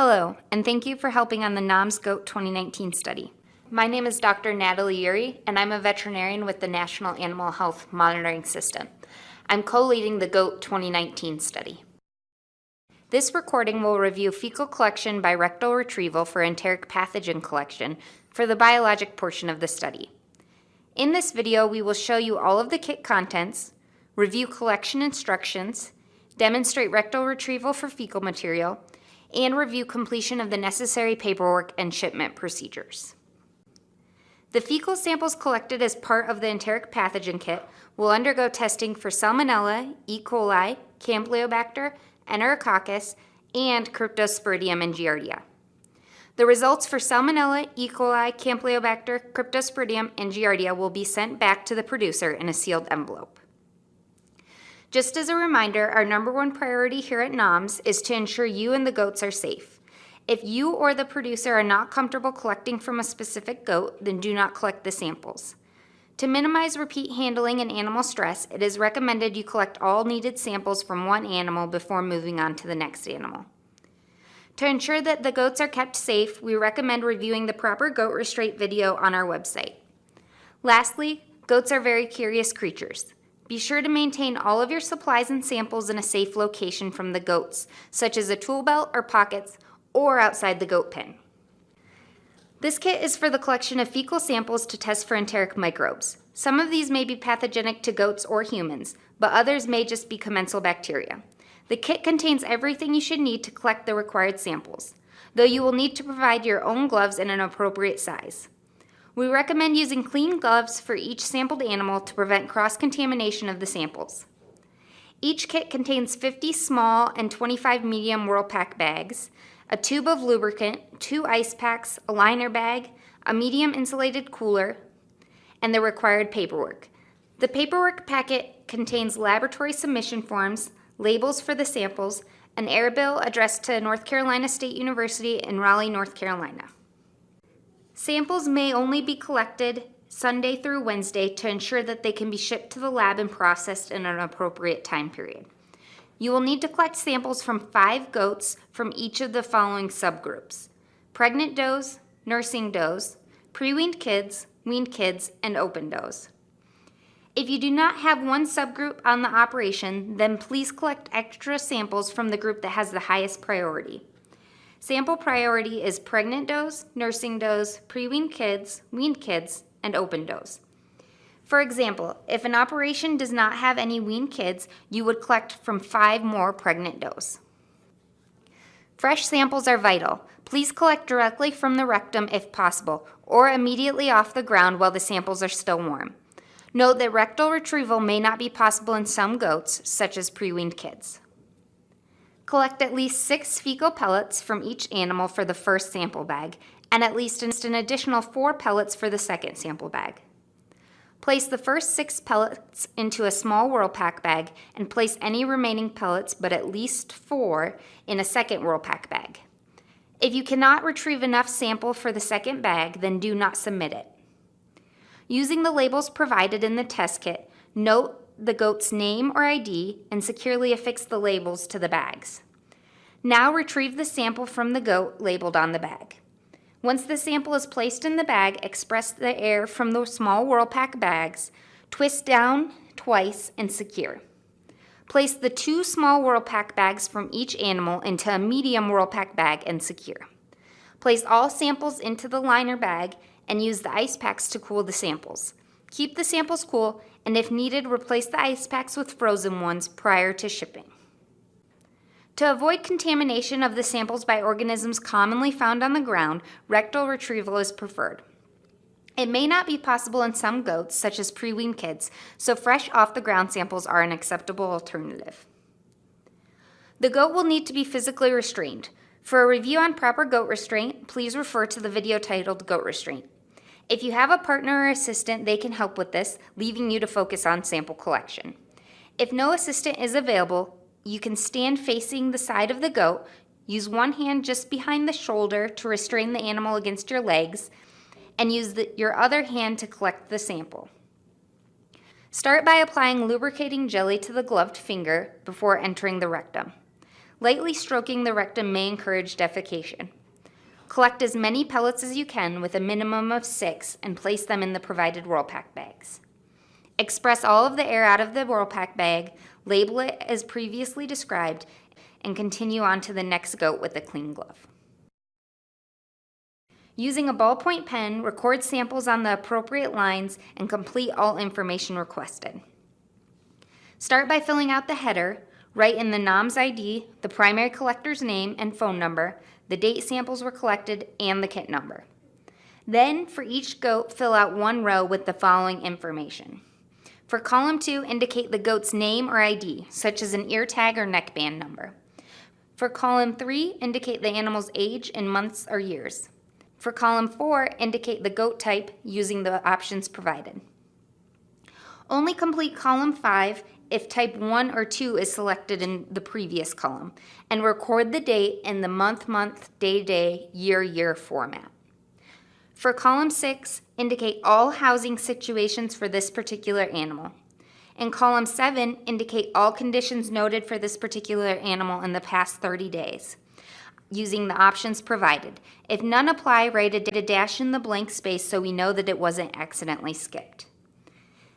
Hello, and thank you for helping on the NOMS Goat 2019 study. My name is Dr. Natalie Urey, and I'm a veterinarian with the National Animal Health Monitoring System. I'm co-leading the Goat 2019 study. This recording will review fecal collection by rectal retrieval for enteric pathogen collection for the biologic portion of the study. In this video, we will show you all of the kit contents, review collection instructions, demonstrate rectal retrieval for fecal material, and review completion of the necessary paperwork and shipment procedures. The fecal samples collected as part of the enteric pathogen kit will undergo testing for Salmonella, E. coli, Campylobacter, Enterococcus, and Cryptosporidium and Giardia. The results for Salmonella, E. coli, Campylobacter, Cryptosporidium, and Giardia will be sent back to the producer in a sealed envelope. Just as a reminder, our number one priority here at NOMS is to ensure you and the goats are safe. If you or the producer are not comfortable collecting from a specific goat, then do not collect the samples. To minimize repeat handling and animal stress, it is recommended you collect all needed samples from one animal before moving on to the next animal. To ensure that the goats are kept safe, we recommend reviewing the proper goat restraint video on our website. Lastly, goats are very curious creatures. Be sure to maintain all of your supplies and samples in a safe location from the goats, such as a tool belt or pockets, or outside the goat pen. This kit is for the collection of fecal samples to test for enteric microbes. Some of these may be pathogenic to goats or humans, but others may just be commensal bacteria. The kit contains everything you should need to collect the required samples, though you will need to provide your own gloves in an appropriate size. We recommend using clean gloves for each sampled animal to prevent cross-contamination of the samples. Each kit contains 50 small and 25 medium Whirl-Pak bags, a tube of lubricant, 2 ice packs, a liner bag, a medium insulated cooler, and the required paperwork. The paperwork packet contains laboratory submission forms, labels for the samples, an air bill addressed to North Carolina State University in Raleigh, North Carolina. Samples may only be collected Sunday through Wednesday to ensure that they can be shipped to the lab and processed in an appropriate time period. You will need to collect samples from 5 goats from each of the following subgroups: pregnant does, nursing does, pre-weaned kids, weaned kids, and open does. If you do not have one subgroup on the operation, then please collect extra samples from the group that has the highest priority. Sample priority is pregnant does, nursing does, pre-weaned kids, weaned kids, and open does. For example, if an operation does not have any weaned kids, you would collect from 5 more pregnant does. Fresh samples are vital. Please collect directly from the rectum if possible, or immediately off the ground while the samples are still warm. Note that rectal retrieval may not be possible in some goats, such as pre-weaned kids. Collect at least 6 fecal pellets from each animal for the first sample bag, and at least an additional 4 pellets for the second sample bag. Place the first 6 pellets into a small Whirl-Pak bag and place any remaining pellets, but at least 4, in a second Whirl-Pak bag. If you cannot retrieve enough sample for the second bag, then do not submit it. Using the labels provided in the test kit, note the goat's name or ID and securely affix the labels to the bags. Now retrieve the sample from the goat labeled on the bag. Once the sample is placed in the bag, express the air from the small Whirl-Pak bags, twist down twice, and secure. Place the 2 small Whirl-Pak bags from each animal into a medium Whirl-Pak bag and secure. Place all samples into the liner bag and use the ice packs to cool the samples. Keep the samples cool, and if needed, replace the ice packs with frozen ones prior to shipping. To avoid contamination of the samples by organisms commonly found on the ground, rectal retrieval is preferred. It may not be possible in some goats, such as pre-weaned kids, so fresh off-the-ground samples are an acceptable alternative. The goat will need to be physically restrained. For a review on proper goat restraint, please refer to the video titled Goat Restraint. If you have a partner or assistant, they can help with this, leaving you to focus on sample collection. If no assistant is available, you can stand facing the side of the goat, use one hand just behind the shoulder to restrain the animal against your legs, and use your other hand to collect the sample. Start by applying lubricating jelly to the gloved finger before entering the rectum. Lightly stroking the rectum may encourage defecation. Collect as many pellets as you can with a minimum of 6 and place them in the provided Whirlpack bags. Express all of the air out of the Whirlpack bag, label it as previously described, and continue on to the next goat with a clean glove. Using a ballpoint pen, record samples on the appropriate lines and complete all information requested. Start by filling out the header, write in the NOMS ID, the primary collector's name and phone number, the date samples were collected, and the kit number. Then, for each goat, fill out one row with the following information. For column 2, indicate the goat's name or ID, such as an ear tag or neckband number. For column 3, indicate the animal's age in months or years. For column 4, indicate the goat type using the options provided. Only complete column 5 if type 1 or 2 is selected in the previous column, and record the date in the month, day, year format. For column 6, indicate all housing situations for this particular animal. In column 7, indicate all conditions noted for this particular animal in the past 30 days. Using the options provided. If none apply, write a dash in the blank space so we know that it wasn't accidentally skipped.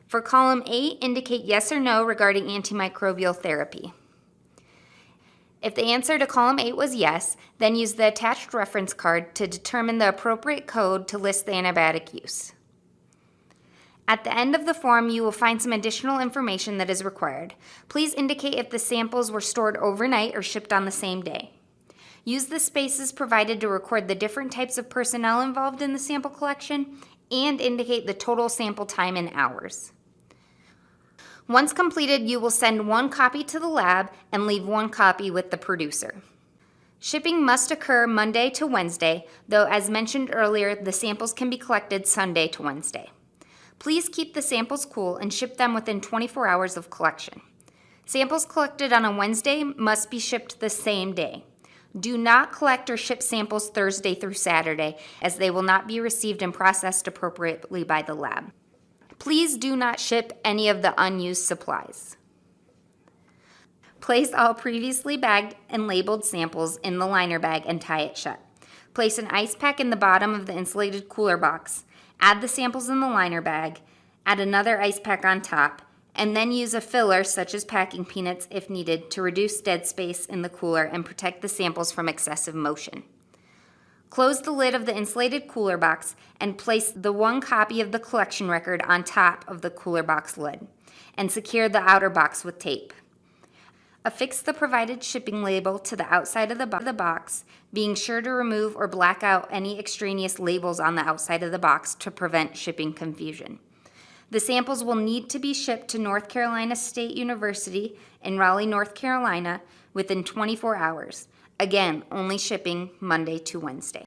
For column 8, indicate yes or no regarding antimicrobial therapy. If the answer to column 8 was yes, then use the attached reference card to determine the appropriate code to list the antibiotic use. At the end of the form, you will find some additional information that is required. Please indicate if the samples were stored overnight or shipped on the same day. Use the spaces provided to record the different types of personnel involved in the sample collection and indicate the total sample time in hours. Once completed, you will send one copy to the lab and leave one copy with the producer. Shipping must occur Monday to Wednesday, though as mentioned earlier, the samples can be collected Sunday to Wednesday. Please keep the samples cool and ship them within 24 hours of collection. Samples collected on a Wednesday must be shipped the same day. Do not collect or ship samples Thursday through Saturday, as they will not be received and processed appropriately by the lab. Please do not ship any of the unused supplies. Place all previously bagged and labeled samples in the liner bag and tie it shut. Place an ice pack in the bottom of the insulated cooler box. Add the samples in the liner bag. Add another ice pack on top, and then use a filler such as packing peanuts if needed to reduce dead space in the cooler and protect the samples from excessive motion. Close the lid of the insulated cooler box and place the one copy of the collection record on top of the cooler box lid and secure the outer box with tape. Affix the provided shipping label to the outside of the box, being sure to remove or black out any extraneous labels on the outside of the box to prevent shipping confusion. The samples will need to be shipped to North Carolina State University in Raleigh, North Carolina within 24 hours. Again, only shipping Monday to Wednesday.